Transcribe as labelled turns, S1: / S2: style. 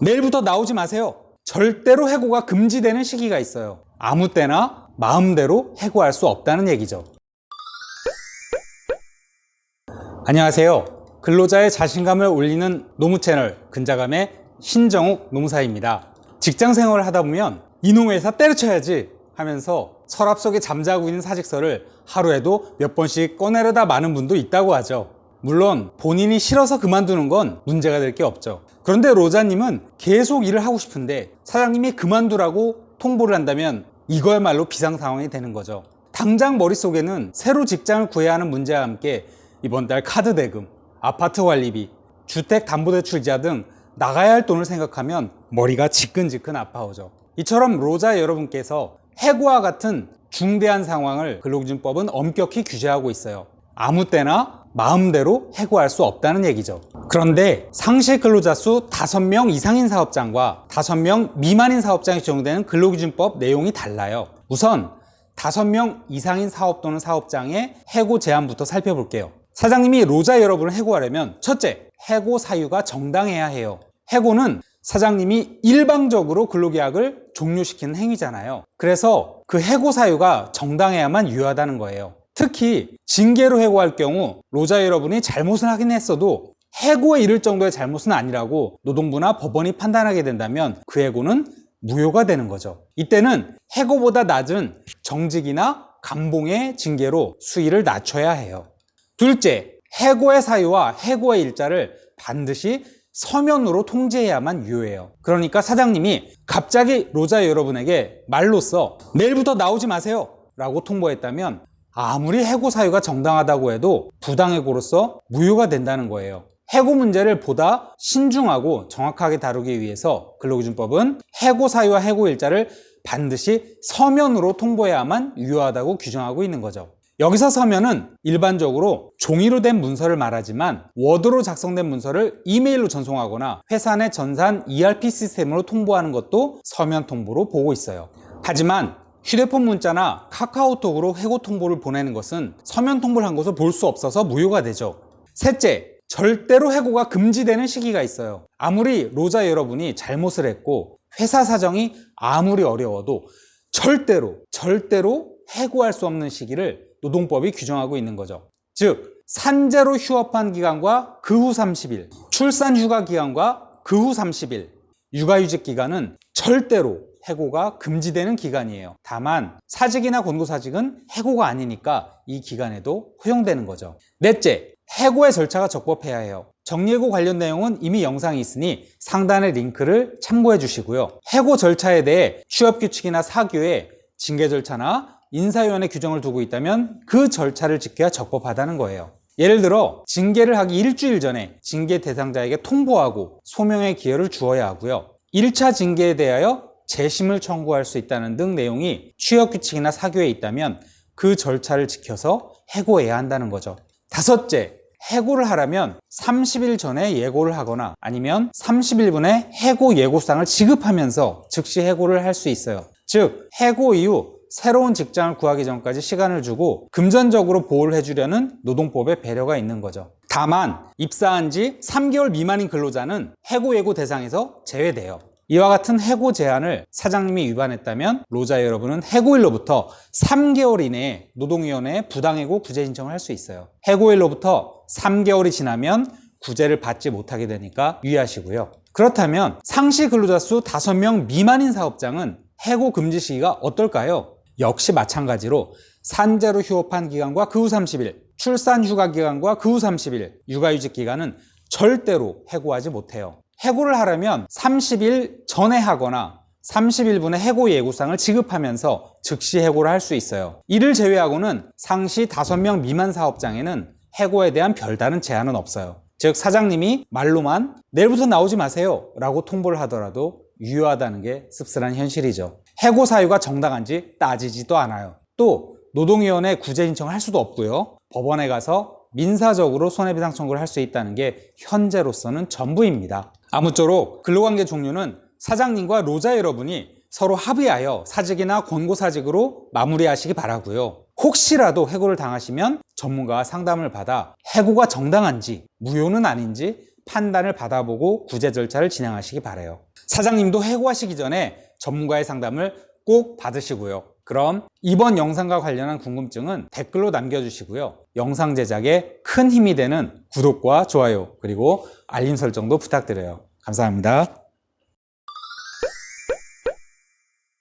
S1: 내일부터 나오지 마세요. 절대로 해고가 금지되는 시기가 있어요. 아무 때나 마음대로 해고할 수 없다는 얘기죠. 안녕하세요. 근로자의 자신감을 올리는 노무 채널 근자감의 신정욱 노무사입니다. 직장 생활을 하다 보면 이놈의 회사 때려쳐야지 하면서 서랍 속에 잠자고 있는 사직서를 하루에도 몇 번씩 꺼내려다 마는 분도 있다고 하죠. 물론 본인이 싫어서 그만두는 건 문제가 될 게 없죠. 그런데 로자님은 계속 일을 하고 싶은데 사장님이 그만두라고 통보를 한다면 이거야말로 비상 상황이 되는 거죠. 당장 머릿속에는 새로 직장을 구해야 하는 문제와 함께 이번 달 카드 대금, 아파트 관리비, 주택담보대출이자 등 나가야 할 돈을 생각하면 머리가 지끈지끈 아파오죠. 이처럼 로자 여러분께서 해고와 같은 중대한 상황을 근로기준법은 엄격히 규제하고 있어요. 아무 때나 마음대로 해고할 수 없다는 얘기죠. 그런데 상시 근로자 수 5명 이상인 사업장과 5명 미만인 사업장에 적용되는 근로기준법 내용이 달라요. 우선 5명 이상인 사업 또는 사업장의 해고 제한부터 살펴볼게요. 사장님이 로자 여러분을 해고하려면 첫째, 해고 사유가 정당해야 해요. 해고는 사장님이 일방적으로 근로계약을 종료시키는 행위잖아요. 그래서 그 해고 사유가 정당해야만 유효하다는 거예요. 특히 징계로 해고할 경우 로자 여러분이 잘못을 하긴 했어도 해고에 이를 정도의 잘못은 아니라고 노동부나 법원이 판단하게 된다면 그 해고는 무효가 되는 거죠. 이때는 해고보다 낮은 정직이나 감봉의 징계로 수위를 낮춰야 해요. 둘째, 해고의 사유와 해고의 일자를 반드시 서면으로 통지해야만 유효해요. 그러니까 사장님이 갑자기 로자 여러분에게 말로써 내일부터 나오지 마세요 라고 통보했다면 아무리 해고 사유가 정당하다고 해도 부당해고로서 무효가 된다는 거예요. 해고 문제를 보다 신중하고 정확하게 다루기 위해서 근로기준법은 해고 사유와 해고 일자를 반드시 서면으로 통보해야만 유효하다고 규정하고 있는 거죠. 여기서 서면은 일반적으로 종이로 된 문서를 말하지만 워드로 작성된 문서를 이메일로 전송하거나 회사 내 전산 ERP 시스템으로 통보하는 것도 서면 통보로 보고 있어요. 하지만 휴대폰 문자나 카카오톡으로 해고 통보를 보내는 것은 서면 통보를 한 것을 볼 수 없어서 무효가 되죠. 셋째, 절대로 해고가 금지되는 시기가 있어요. 아무리 로자 여러분이 잘못을 했고 회사 사정이 아무리 어려워도 절대로 해고할 수 없는 시기를 노동법이 규정하고 있는 거죠. 즉, 산재로 휴업한 기간과 그 후 30일, 출산 휴가 기간과 그 후 30일, 육아휴직 기간은 절대로 해고가 금지되는 기간이에요. 다만 사직이나 권고사직은 해고가 아니니까 이 기간에도 허용되는 거죠. 넷째, 해고의 절차가 적법해야 해요. 정리해고 관련 내용은 이미 영상이 있으니 상단의 링크를 참고해 주시고요. 해고 절차에 대해 취업규칙이나 사규에 징계 절차나 인사위원회 규정을 두고 있다면 그 절차를 지켜야 적법하다는 거예요. 예를 들어 징계를 하기 일주일 전에 징계 대상자에게 통보하고 소명의 기회를 주어야 하고요. 1차 징계에 대하여 재심을 청구할 수 있다는 등 내용이 취업규칙이나 사규에 있다면 그 절차를 지켜서 해고해야 한다는 거죠. 다섯째, 해고를 하려면 30일 전에 예고를 하거나 아니면 30일분에 해고 예고상을 지급하면서 즉시 해고를 할 수 있어요. 즉, 해고 이후 새로운 직장을 구하기 전까지 시간을 주고 금전적으로 보호를 해주려는 노동법의 배려가 있는 거죠. 다만 입사한 지 3개월 미만인 근로자는 해고 예고 대상에서 제외돼요. 이와 같은 해고 제한을 사장님이 위반했다면 로자 여러분은 해고일로부터 3개월 이내에 노동위원회에 부당해고 구제 신청을 할 수 있어요. 해고일로부터 3개월이 지나면 구제를 받지 못하게 되니까 유의하시고요. 그렇다면 상시 근로자 수 5명 미만인 사업장은 해고 금지 시기가 어떨까요? 역시 마찬가지로 산재로 휴업한 기간과 그 후 30일, 출산 휴가 기간과 그 후 30일, 육아휴직 기간은 절대로 해고하지 못해요. 해고를 하려면 30일 전에 하거나 30일분의 해고 예고상을 지급하면서 즉시 해고를 할 수 있어요. 이를 제외하고는 상시 5명 미만 사업장에는 해고에 대한 별다른 제한은 없어요. 즉, 사장님이 말로만 내일부터 나오지 마세요 라고 통보를 하더라도 유효하다는 게 씁쓸한 현실이죠. 해고 사유가 정당한지 따지지도 않아요. 또 노동위원회 구제 신청을 할 수도 없고요. 법원에 가서 민사적으로 손해배상 청구를 할 수 있다는 게 현재로서는 전부입니다. 아무쪼록 근로관계 종료는 사장님과 로자 여러분이 서로 합의하여 사직이나 권고사직으로 마무리하시기 바라고요. 혹시라도 해고를 당하시면 전문가와 상담을 받아 해고가 정당한지 무효는 아닌지 판단을 받아보고 구제 절차를 진행하시기 바라요. 사장님도 해고하시기 전에 전문가의 상담을 꼭 받으시고요. 그럼 이번 영상과 관련한 궁금증은 댓글로 남겨주시고요. 영상 제작에 큰 힘이 되는 구독과 좋아요 그리고 알림 설정도 부탁드려요. 감사합니다.